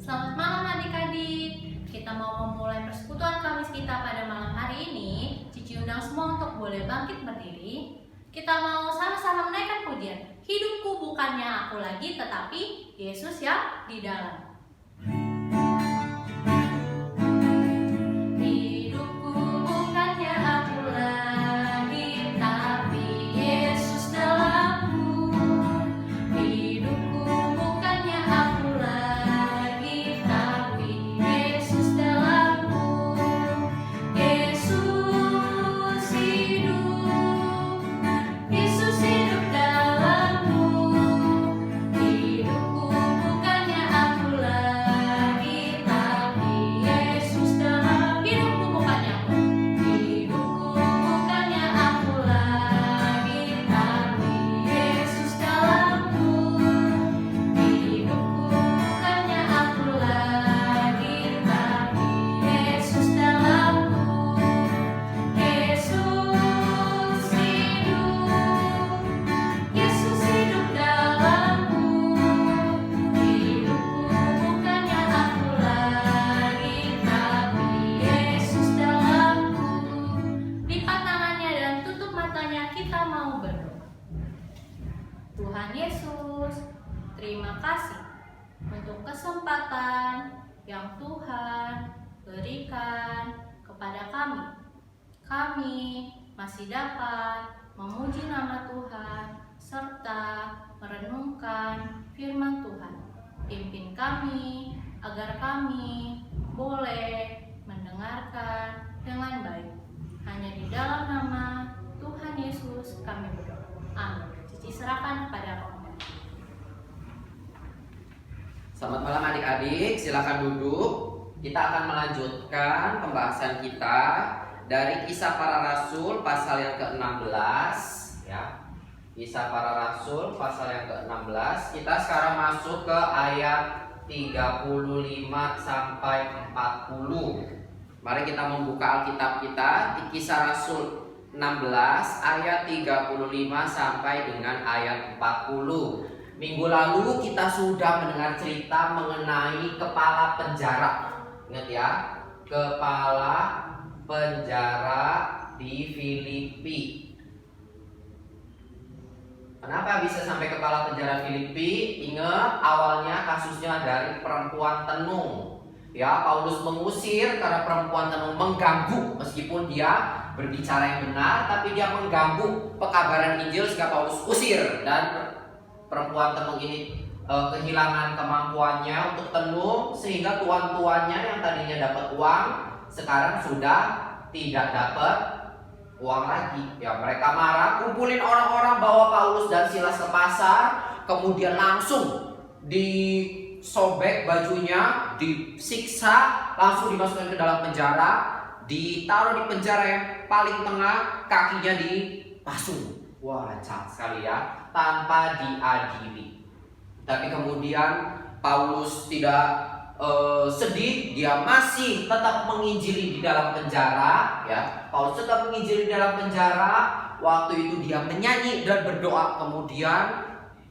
Selamat malam adik-adik. Kita mau memulai persekutuan Kamis kita pada malam hari ini. Cici undang semua untuk boleh bangkit berdiri. Kita mau sama-sama menaikkan pujian. Hidupku bukannya aku lagi, tetapi Yesus yang di dalam. Tuhan Yesus, terima kasih untuk kesempatan yang Tuhan berikan kepada kami. Kami masih dapat memuji nama Tuhan serta merenungkan firman Tuhan. Pimpin kami agar kami boleh mendengarkan dengan baik. Hanya di dalam nama Tuhan Yesus kami berdoa. Amin. Diserahkan kepada Romo. Selamat malam adik-adik, silakan duduk. Kita akan melanjutkan pembahasan kita dari Kisah Para Rasul pasal yang ke-16 ya. Kisah Para Rasul pasal yang ke-16. Kita sekarang masuk ke ayat 35 sampai 40. Mari kita membuka Alkitab kita di Kisah Rasul 16 ayat 35 sampai dengan ayat 40. Minggu lalu kita sudah mendengar cerita mengenai kepala penjara. Ingat ya, kepala penjara di Filipi. Kenapa bisa sampai kepala penjara Filipi? Ingat, awalnya kasusnya dari perempuan tenung. Ya, Paulus mengusir karena perempuan tenung mengganggu, meskipun dia berbicara yang benar, tapi dia mengganggu pekabaran Injil sehingga Paulus usir. Dan perempuan tenung ini kehilangan kemampuannya untuk tenung, sehingga tuan-tuannya yang tadinya dapat uang sekarang sudah tidak dapat uang lagi. Ya, mereka marah, kumpulin orang-orang, bawa Paulus dan Silas ke pasar, kemudian langsung disobek bajunya, disiksa, langsung dimasukkan ke dalam penjara, ditaruh di penjara yang paling tengah, kakinya dipasung. Wah, jahat sekali ya, tanpa diadili. Tapi kemudian Paulus tidak sedih, dia masih tetap menginjili di dalam penjara ya. Paulus tetap menginjili di dalam penjara. Waktu itu dia menyanyi dan berdoa. Kemudian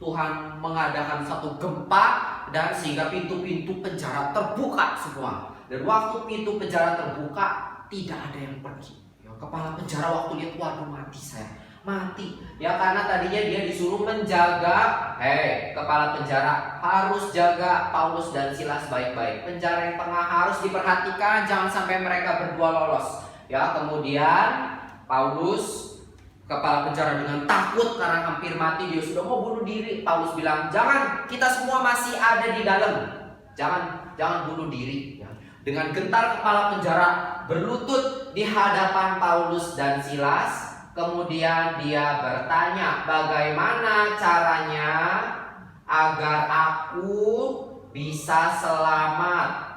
Tuhan mengadakan satu gempa dan sehingga pintu-pintu penjara terbuka semua. Dan waktu pintu penjara terbuka, tidak ada yang pergi. Ya, kepala penjara waktu lihat, waduh, mati saya, mati. Ya, karena tadinya dia disuruh menjaga. Kepala penjara harus jaga Paulus dan Silas baik-baik. Penjara yang tengah harus diperhatikan, jangan sampai mereka berdua lolos. Ya, kemudian Paulus, kepala penjara dengan takut karena hampir mati, dia sudah mau bunuh diri. Paulus bilang, jangan, kita semua masih ada di dalam. Jangan bunuh diri. Ya. Dengan gentar kepala penjara berlutut di hadapan Paulus dan Silas. Kemudian dia bertanya, bagaimana caranya agar aku bisa selamat?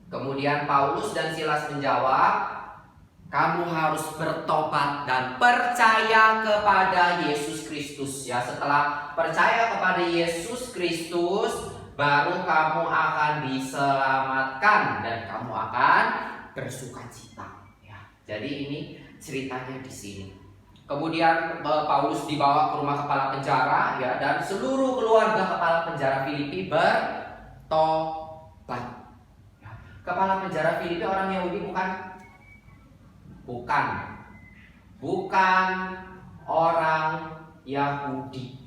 Kemudian Paulus dan Silas menjawab, kamu harus bertobat dan percaya kepada Yesus Kristus. Ya, setelah percaya kepada Yesus Kristus, baru kamu akan diselamatkan dan kamu akan bersukacita. Ya, jadi ini ceritanya di sini. Kemudian Paulus dibawa ke rumah kepala penjara ya, dan seluruh keluarga kepala penjara Filipi bertobat. baik. Ya. Kepala penjara Filipi orang Yahudi bukan? Bukan. Bukan orang Yahudi.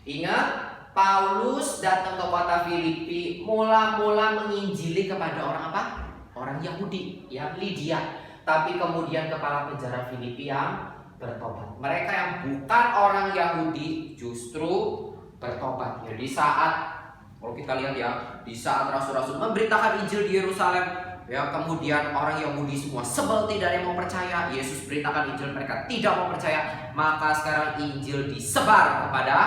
Ingat, Paulus datang ke kota Filipi mula-mula menginjili kepada orang apa? Orang Yahudi, yang Lydia. Tapi kemudian kepala penjara Filipi yang bertobat. Mereka yang bukan orang Yahudi justru bertobat. Ya, di saat, kalau kita lihat ya, di saat rasul-rasul memberitakan Injil di Yerusalem, ya, kemudian orang Yahudi semua sebel, tidak ada yang mau percaya. Yesus beritakan Injil, mereka tidak mau percaya. Maka sekarang Injil disebar kepada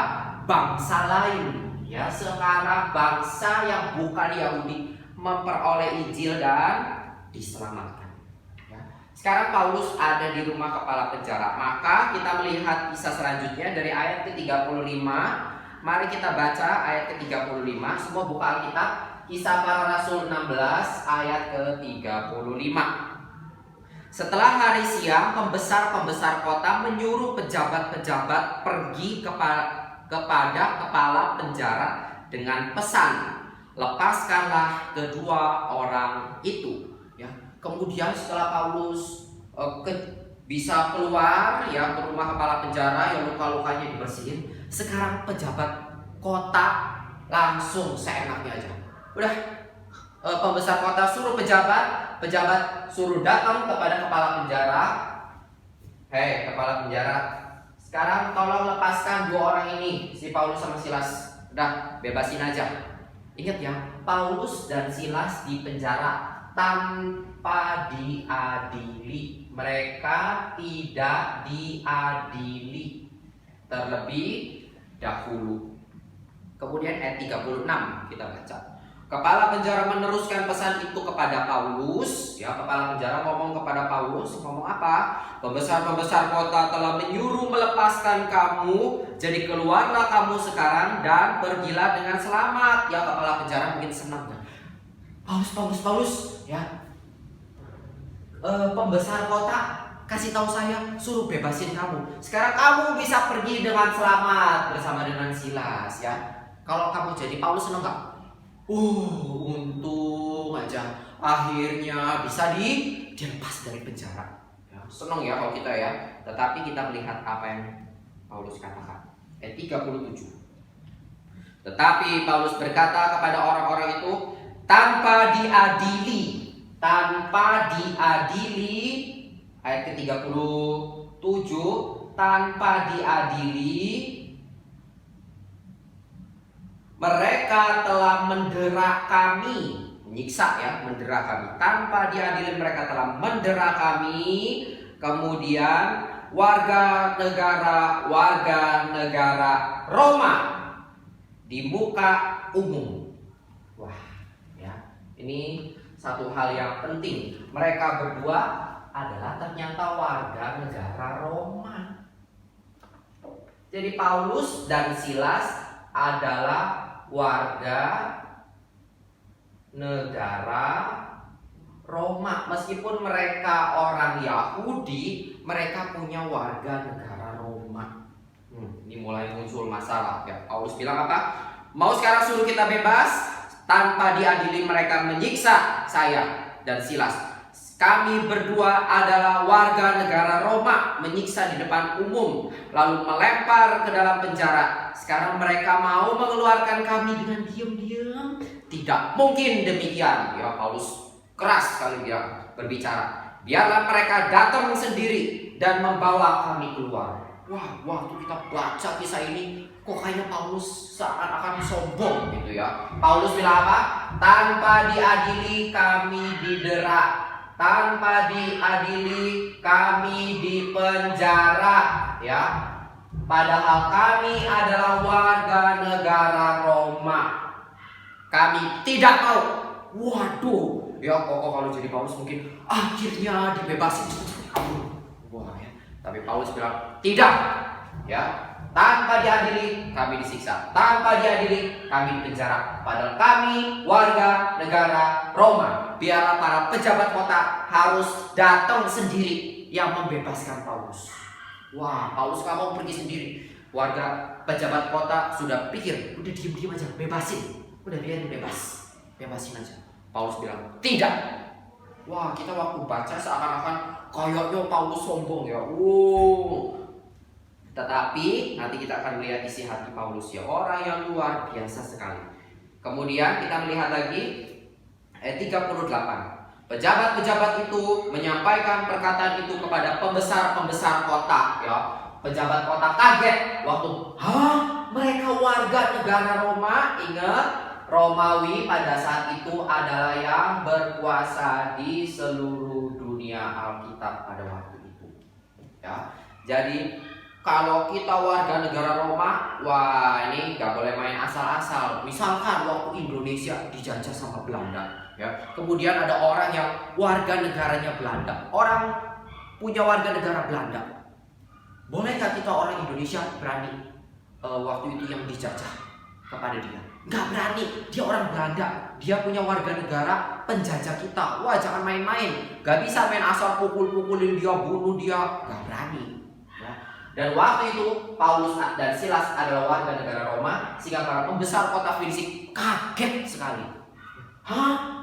bangsa lain. Ya, sekarang bangsa yang bukan Yahudi memperoleh Injil dan diselamatkan. Ya. Sekarang Paulus ada di rumah kepala penjara. Maka kita melihat kisah selanjutnya dari ayat ke-35. Mari kita baca ayat ke-35. Semua buka Alkitab. Kisah Para Rasul 16 ayat ke-35. Setelah hari siang, pembesar-pembesar kota menyuruh pejabat-pejabat pergi kepada kepala penjara dengan pesan, lepaskanlah kedua orang itu. Ya. Kemudian setelah Paulus bisa keluar ya ke rumah kepala penjara yang luka-lukanya dibersihin, sekarang pejabat kota langsung seenaknya aja. Udah, pembesar kota suruh pejabat suruh datang kepada kepala penjara. Hei, kepala penjara, sekarang tolong lepaskan dua orang ini, si Paulus sama Silas. Udah, bebasin aja. Ingat ya, Paulus dan Silas di penjara tanpa diadili. Mereka tidak diadili terlebih dahulu. Kemudian ayat 36 kita baca. Kepala penjara meneruskan pesan itu kepada Paulus. Ya, kepala penjara ngomong kepada Paulus, ngomong apa? Pembesar-pembesar kota telah menyuruh melepaskan kamu, jadi keluarlah kamu sekarang dan pergilah dengan selamat. Ya, kepala penjara mungkin senang. Paulus, ya. Pembesar kota kasih tahu saya, suruh bebasin kamu. Sekarang kamu bisa pergi dengan selamat bersama dengan Silas, ya. Kalau kamu jadi Paulus senang nggak? Untung aja akhirnya bisa dilepas dari penjara. Ya, senang ya kalau kita ya. Tetapi kita melihat apa yang Paulus katakan. Ayat 37. Tetapi Paulus berkata kepada orang-orang itu, tanpa diadili. Ayat ke-37, tanpa diadili mereka telah mendera kami, menyiksa ya, mendera kami. Tanpa diadili mereka telah mendera kami. Kemudian warga negara Roma di muka umum. Wah, ya, ini satu hal yang penting. Mereka berdua adalah ternyata warga negara Roma. Jadi Paulus dan Silas adalah warga negara Roma. Meskipun mereka orang Yahudi, mereka punya warga negara Roma. Ini mulai muncul masalah ya. Paulus bilang apa? Mau sekarang suruh kita bebas? Tanpa diadili mereka menyiksa saya dan Silas. Kami berdua adalah warga negara Roma, menyiksa di depan umum, lalu melempar ke dalam penjara. Sekarang mereka mau mengeluarkan kami dengan diam-diam? Tidak mungkin demikian. Ya, Paulus keras sekali dia berbicara. Biarlah mereka datang sendiri dan membawa kami keluar. Wah, waktu kita baca kisah ini, kok kayaknya Paulus seakan-akan sombong gitu ya. Paulus bilang apa? Tanpa diadili kami didera. Tanpa diadili kami dipenjara, ya. Padahal kami adalah warga negara Roma. Kami tidak mau. Waduh, ya kok kalau jadi Paulus mungkin akhirnya dibebasin. Wah, ya. Tapi Paulus bilang tidak, ya. Tanpa diadili kami disiksa, tanpa diadili kami dipenjara. Padahal kami warga negara Roma. Biarlah para pejabat kota harus datang sendiri yang membebaskan Paulus. Wah, Paulus gak mau pergi sendiri. Warga pejabat kota sudah pikir, udah diem aja, bebasin, udah biarin bebasin aja. Paulus bilang, tidak. Wah, kita waktu baca seakan-akan kayaknya Paulus sombong ya. Tetapi nanti kita akan melihat isi hati Paulus ya, orang yang luar biasa sekali. Kemudian kita melihat lagi ayat 38. Pejabat-pejabat itu menyampaikan perkataan itu kepada pembesar-pembesar kota ya. Pejabat kota kaget waktu, mereka warga negara Roma. Ingat, Romawi pada saat itu adalah yang berkuasa di seluruh dunia Alkitab pada waktu itu. Ya. Jadi kalau kita warga negara Roma, wah ini nggak boleh main asal-asal. Misalkan waktu Indonesia dijajah sama Belanda, ya. Kemudian ada orang yang warga negaranya Belanda, orang punya warga negara Belanda. Bolehkah kita orang Indonesia berani waktu itu yang dijajah kepada dia? Nggak berani, dia orang Belanda, dia punya warga negara penjajah kita. Wah, jangan main-main, nggak bisa main asal pukul-pukulin dia, bunuh dia, nggak berani. Dan waktu itu Paulus dan Silas adalah warga negara Roma, sehingga para pembesar kota Filistik kaget sekali.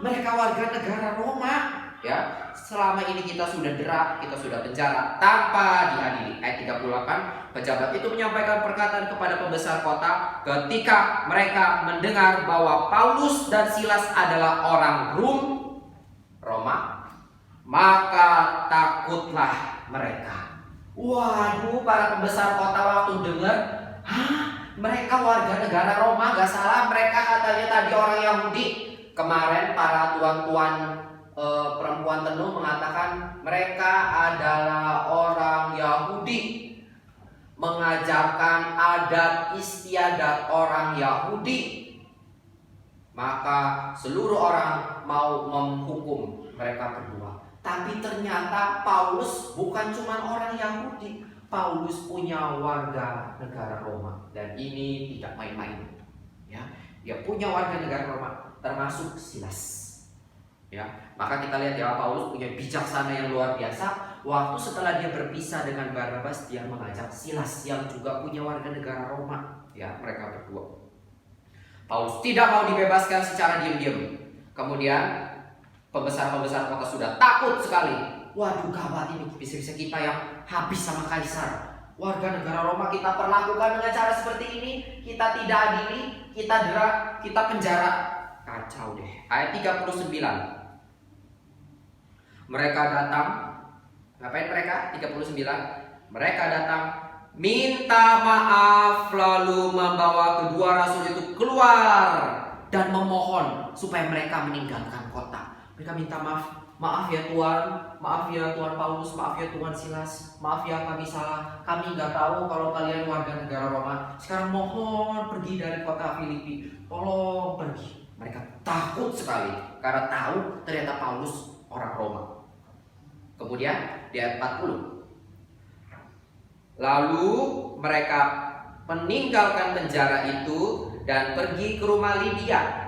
Mereka warga negara Roma? Ya, selama ini kita sudah derak, kita sudah penjara tanpa diadili. Ayat 38, pejabat itu menyampaikan perkataan kepada pembesar kota ketika mereka mendengar bahwa Paulus dan Silas adalah orang Roma, maka takutlah mereka. Waduh, para pembesar kota waktu dengar, mereka warga negara Roma, gak salah, mereka katanya tadi orang Yahudi. Kemarin para tuan-tuan perempuan tenung mengatakan mereka adalah orang Yahudi, mengajarkan adat istiadat orang Yahudi. Maka seluruh orang mau menghukum mereka berdua. Tapi ternyata Paulus bukan cuma orang Yahudi. Paulus punya warga negara Roma. Dan ini tidak main-main. Ya, dia punya warga negara Roma, termasuk Silas. Ya, maka kita lihat ya, Paulus punya bijaksana yang luar biasa. Waktu setelah dia berpisah dengan Barnabas, dia mengajak Silas yang juga punya warga negara Roma. Ya, mereka berdua. Paulus tidak mau dibebaskan secara diam-diam. Kemudian pembesar-pembesar kota sudah takut sekali. Waduh, gawat ini, bisa-bisa kita yang habis sama kaisar. Warga negara Roma kita perlakukan dengan cara seperti ini, kita tidak adili, kita derak, kita penjara. Kacau deh. Ayat 39. Mereka datang. Ngapain mereka? 39. Mereka datang minta maaf, lalu membawa kedua rasul itu keluar dan memohon supaya mereka meninggalkan kota. Mereka minta maaf ya Tuhan, maaf ya Tuhan Paulus, maaf ya Tuhan Silas, maaf ya kami salah, kami nggak tahu kalau kalian warga negara Roma. Sekarang mohon pergi dari kota Filipi, tolong pergi. Mereka takut sekali karena tahu ternyata Paulus orang Roma. Kemudian di ayat 40, lalu mereka meninggalkan penjara itu dan pergi ke rumah Lydia.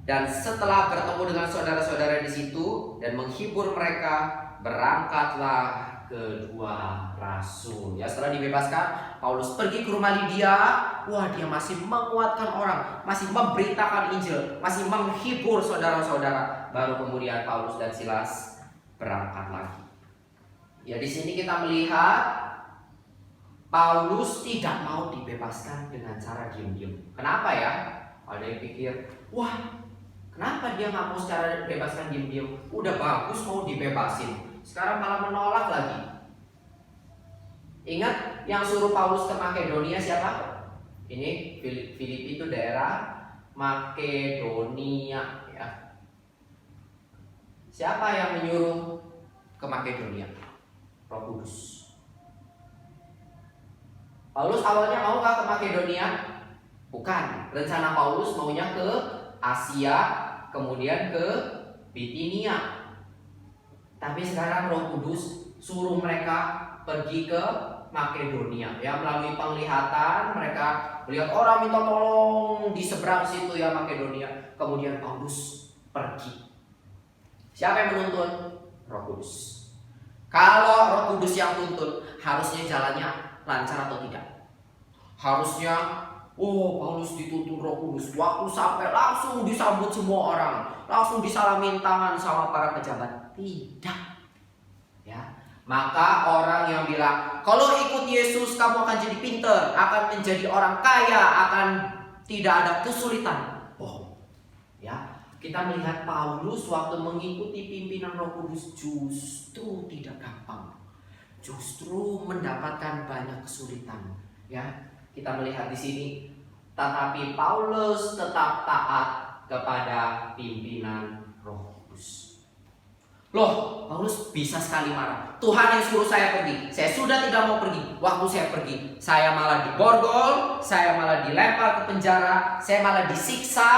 Dan setelah bertemu dengan saudara-saudara di situ dan menghibur mereka, berangkatlah kedua rasul. Ya, setelah dibebaskan, Paulus pergi ke rumah Lydia. Wah, dia masih menguatkan orang, masih memberitakan Injil, masih menghibur saudara-saudara. Baru kemudian Paulus dan Silas berangkat lagi. Ya, di sini kita melihat Paulus tidak mau dibebaskan dengan cara diam-diam. Kenapa ya? Ada yang pikir, wah, kenapa dia nggak mau secara bebaskan diam-diam? Udah bagus mau dibebasin, sekarang malah menolak lagi. Ingat yang suruh Paulus ke Makedonia siapa? Ini Filipi itu daerah Makedonia ya. Siapa yang menyuruh ke Makedonia? Roh Kudus. Paulus awalnya mau nggak ke Makedonia? Bukan. Rencana Paulus maunya ke Asia, kemudian ke Bitinia. Tapi sekarang Roh Kudus suruh mereka pergi ke Makedonia. Ya, melalui penglihatan mereka melihat orang minta tolong di seberang situ ya Makedonia. Kemudian Paulus pergi. Siapa yang menuntun? Roh Kudus. Kalau Roh Kudus yang tuntun, harusnya jalannya lancar atau tidak? Harusnya, oh Paulus dituntun Roh Kudus. Waktu sampai langsung disambut semua orang, langsung disalamin tangan sama para pejabat. Tidak. Ya, maka orang yang bilang, kalau ikut Yesus kamu akan jadi pinter, akan menjadi orang kaya, akan tidak ada kesulitan. Oh, ya, kita melihat Paulus waktu mengikuti pimpinan Roh Kudus justru tidak gampang, justru mendapatkan banyak kesulitan. Ya, kita melihat di sini, tetapi Paulus tetap taat kepada pimpinan Roh Kudus. Loh, Paulus bisa sekali marah. Tuhan yang suruh saya pergi, saya sudah tidak mau pergi. Waktu saya pergi, saya malah diborgol, saya malah dilempar ke penjara, saya malah disiksa.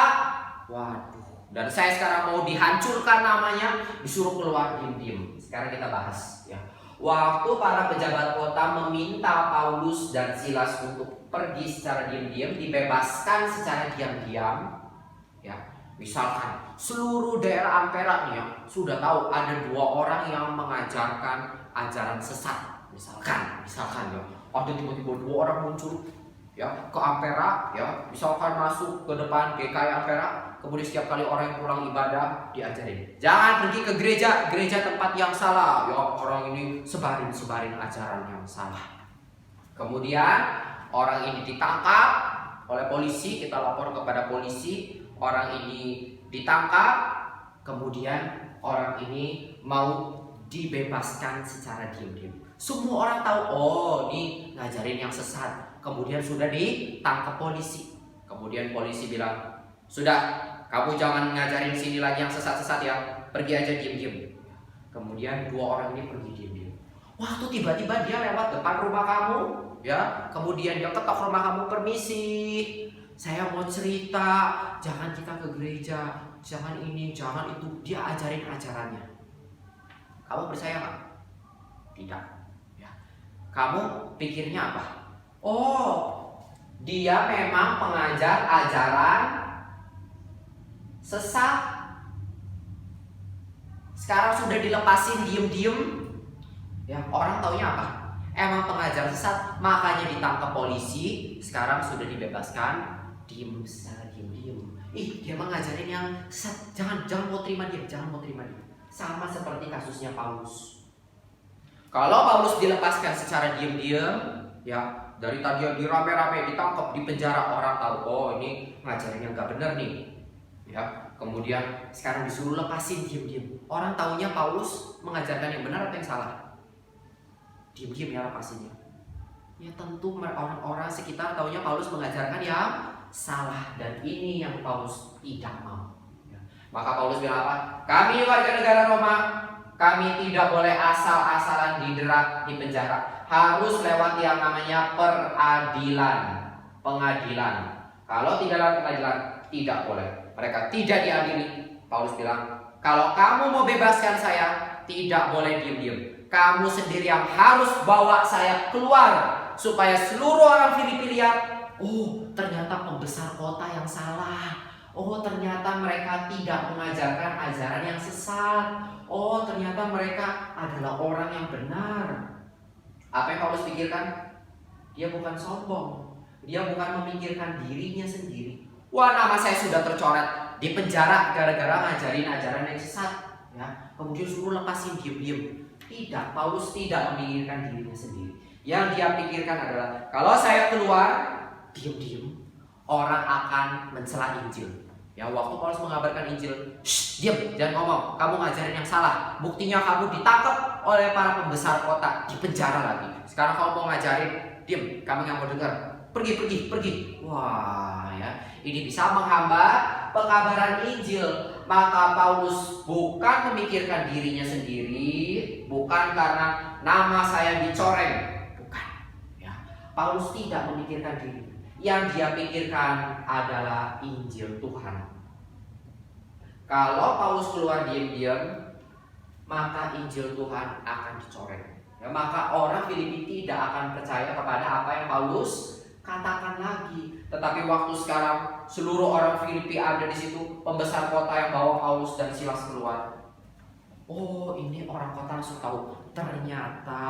Waduh, dan saya sekarang mau dihancurkan namanya, disuruh keluar diam-diam. Sekarang kita bahas ya. Waktu para pejabat kota meminta Paulus dan Silas untuk pergi secara diam-diam, dibebaskan secara diam-diam, ya. Misalkan seluruh daerah Ampera nih ya, sudah tahu ada 2 orang yang mengajarkan ajaran sesat. Misalkan ya, ada tiba-tiba 2 orang muncul ya ke Ampera ya, misalkan masuk ke depan GKI Ampera, kemudian setiap kali orang yang pulang ibadah diajarin, jangan pergi ke gereja tempat yang salah ya, orang ini sebarin ajaran yang salah. Kemudian orang ini ditangkap oleh polisi, kita lapor kepada polisi, orang ini ditangkap, kemudian orang ini mau dibebaskan secara diam-diam. Semua orang tahu, oh ini ngajarin yang sesat. Kemudian sudah ditangkap polisi. Kemudian polisi bilang, sudah, kamu jangan ngajarin sini lagi yang sesat-sesat ya, pergi aja diam-diam. Kemudian 2 orang ini pergi diam-diam. Waktu tiba-tiba dia lewat depan rumah kamu, ya, kemudian dia ketok rumah kamu, permisi, saya mau cerita, jangan kita ke gereja, jangan ini, jangan itu. Dia ajarin ajarannya. Kamu percaya nggak? Tidak. Ya. Kamu pikirnya apa? Oh, dia memang pengajar ajaran sesat. Sekarang sudah dilepasin diem-diem. Ya, orang taunya apa? Emang pengajar sesat, makanya ditangkap polisi. Sekarang sudah dibebaskan. Diem, secara diem. Ih, dia mengajarin yang sesat. Jangan mau terima dia, Sama seperti kasusnya Paulus. Kalau Paulus dilepaskan secara diem-diem, ya, dari tadi yang dirame-rame ditangkap di penjara, orang tahu, oh ini ngajarin yang gak bener nih. Ya, kemudian sekarang disuruh lepasin diem-diem. Orang taunya Paulus mengajarkan yang benar atau yang salah? Diem-diem ya lepasinnya. Ya tentu orang-orang sekitar taunya Paulus mengajarkan yang salah, dan ini yang Paulus tidak mau. Ya. Maka Paulus bilang apa? Kami warga negara Roma, kami tidak boleh asal-asalan diderak di penjara. Harus lewat yang namanya pengadilan. Kalau tidak lewat pengadilan, tidak boleh. Mereka tidak diadili. Paulus bilang, kalau kamu mau bebaskan saya, tidak boleh diem-diem. Kamu sendiri yang harus bawa saya keluar, supaya seluruh orang Filipi lihat, oh ternyata pembesar kota yang salah. Oh ternyata mereka tidak mengajarkan ajaran yang sesat. Oh ternyata mereka adalah orang yang benar. Apa yang Paulus pikirkan? Dia bukan sombong. Dia bukan memikirkan dirinya sendiri. Wah, nama saya sudah tercoret di penjara gara-gara ngajarin ajaran yang sesat. Ya, kemudian suruh lepasin diem-diem. Tidak, Paulus tidak memikirkan dirinya sendiri. Yang dia pikirkan adalah, kalau saya keluar diem-diem, orang akan mencela Injil. Ya, waktu Paulus mengabarkan Injil, diam, jangan ngomong, kamu ngajarin yang salah. Buktinya kamu ditangkap oleh para pembesar kota, di penjara lagi. Sekarang kamu mau ngajarin, diam, kami nggak mau dengar. Pergi. Wah, ya, ini bisa menghambat pengabaran Injil. Maka Paulus bukan memikirkan dirinya sendiri, bukan karena nama saya dicoreng, bukan. Ya, Paulus tidak memikirkan diri. Yang dia pikirkan adalah Injil Tuhan. Kalau Paulus keluar diam-diam, maka Injil Tuhan akan dicoreng. Ya, maka orang Filipi tidak akan percaya kepada apa yang Paulus katakan lagi. Tetapi waktu sekarang seluruh orang Filipi ada di situ, pembesar kota yang bawa Paulus dan Silas keluar. Oh, ini orang kota langsung tahu, ternyata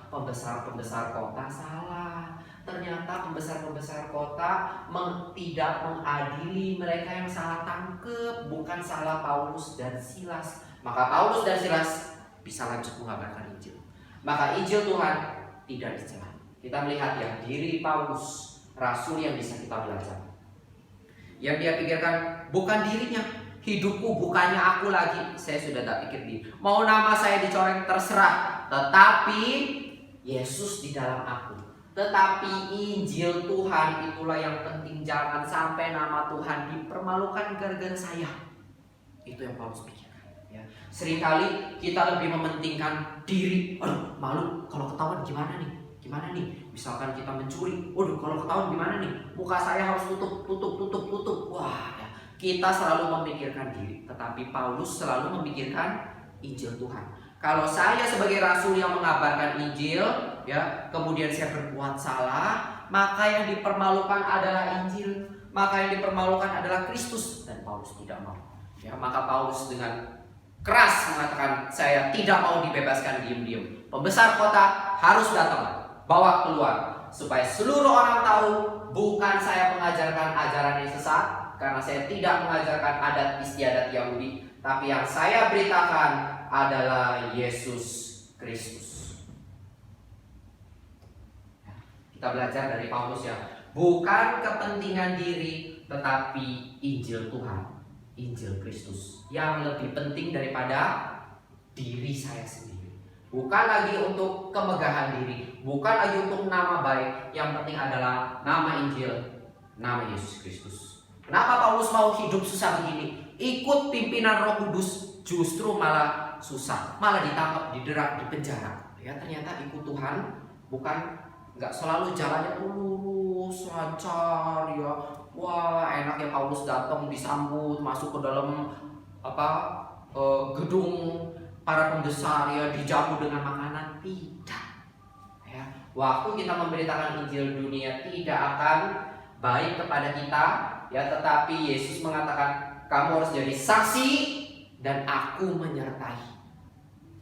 pembesar kota salah. ternyata pembesar-pembesar kota tidak mengadili mereka yang salah tangkep, bukan salah Paulus dan Silas. Maka Paulus dan Silas bisa lanjut mengabarkan Injil. Maka Injil Tuhan tidak dicela. Kita melihat ya diri Paulus, rasul yang bisa kita belajar. Yang dia pikirkan bukan dirinya, hidupku bukannya aku lagi. Saya sudah tak pikir diri. Mau nama saya dicoreng terserah, tetapi Yesus di dalam aku. Tetapi Injil Tuhan itulah yang penting. Jangan sampai nama Tuhan dipermalukan gara-gara saya. Itu yang Paulus pikirkan ya. Seringkali kita lebih mementingkan diri. Aduh, malu kalau ketahuan gimana nih? Gimana nih? Misalkan kita mencuri. Waduh, kalau ketahuan gimana nih? Muka saya harus tutup. Wah, ya. Kita selalu memikirkan diri. Tetapi Paulus selalu memikirkan Injil Tuhan. Kalau saya sebagai rasul yang mengabarkan Injil, ya, kemudian saya berbuat salah, maka yang dipermalukan adalah Injil, maka yang dipermalukan adalah Kristus, dan Paulus tidak mau. Ya, maka Paulus dengan keras mengatakan, saya tidak mau dibebaskan diam-diam. Pembesar kota harus datang, bawa keluar, supaya seluruh orang tahu bukan saya mengajarkan ajaran yang sesat, karena saya tidak mengajarkan adat istiadat Yahudi, tapi yang saya beritakan adalah Yesus Kristus. Kita belajar dari Paulus ya, bukan kepentingan diri, tetapi Injil Tuhan, Injil Kristus yang lebih penting daripada diri saya sendiri. Bukan lagi untuk kemegahan diri, bukan lagi untuk nama baik, yang penting adalah nama Injil, nama Yesus Kristus. Kenapa Paulus mau hidup susah begini? Ikut pimpinan Roh Kudus justru malah susah, malah ditangkap, diderak, dipenjara. Ya, ternyata ikut Tuhan bukan nggak selalu jalannya lurus, lancar ya. Wah, enaknya Paulus datang disambut, masuk ke dalam gedung para pembesar ya, dijamu dengan makanan. Tidak. Ya, waktu kita memberitakan Injil, dunia tidak akan baik kepada kita, ya, tetapi Yesus mengatakan kamu harus jadi saksi dan aku menyertai.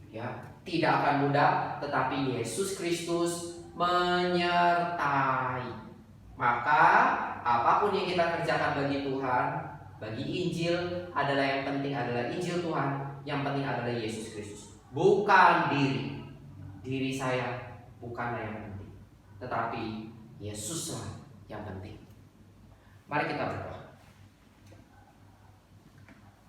Ya, tidak akan mudah, tetapi Yesus Kristus menyertai. Maka apapun yang kita kerjakan bagi Tuhan, bagi Injil adalah yang penting adalah Injil Tuhan, yang penting adalah Yesus Kristus. Bukan diri saya bukanlah yang penting, tetapi Yesuslah yang penting. Mari kita berdoa.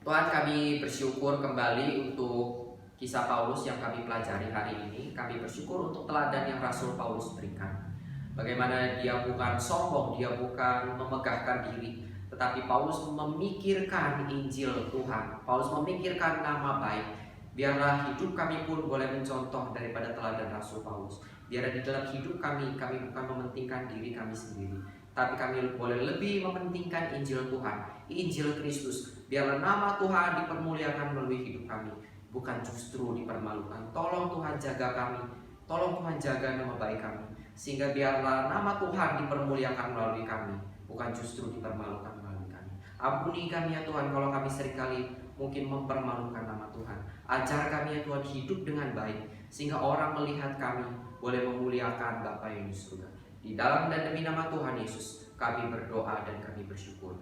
Tuhan, kami bersyukur kembali untuk kisah Paulus yang kami pelajari hari ini. Kami bersyukur untuk teladan yang Rasul Paulus berikan. Bagaimana dia bukan sombong, dia bukan memegahkan diri, tetapi Paulus memikirkan Injil Tuhan. Paulus memikirkan nama baik. Biarlah hidup kami pun boleh mencontoh daripada teladan Rasul Paulus. Biar di dalam hidup kami bukan mementingkan diri kami sendiri, tapi kami boleh lebih mementingkan Injil Tuhan, Injil Kristus. Biarlah nama Tuhan dipermuliakan melalui hidup kami, bukan justru dipermalukan. Tolong Tuhan jaga kami, tolong Tuhan jaga nama baik kami, sehingga biarlah nama Tuhan dipermuliakan melalui kami, bukan justru dipermalukan melalui kami. Ampuni kami ya Tuhan kalau kami seringkali mungkin mempermalukan nama Tuhan. Ajar kami ya Tuhan hidup dengan baik, sehingga orang melihat kami boleh memuliakan Bapa yang di surga. Di dalam dan demi nama Tuhan Yesus kami berdoa dan kami bersyukur.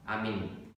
Amin.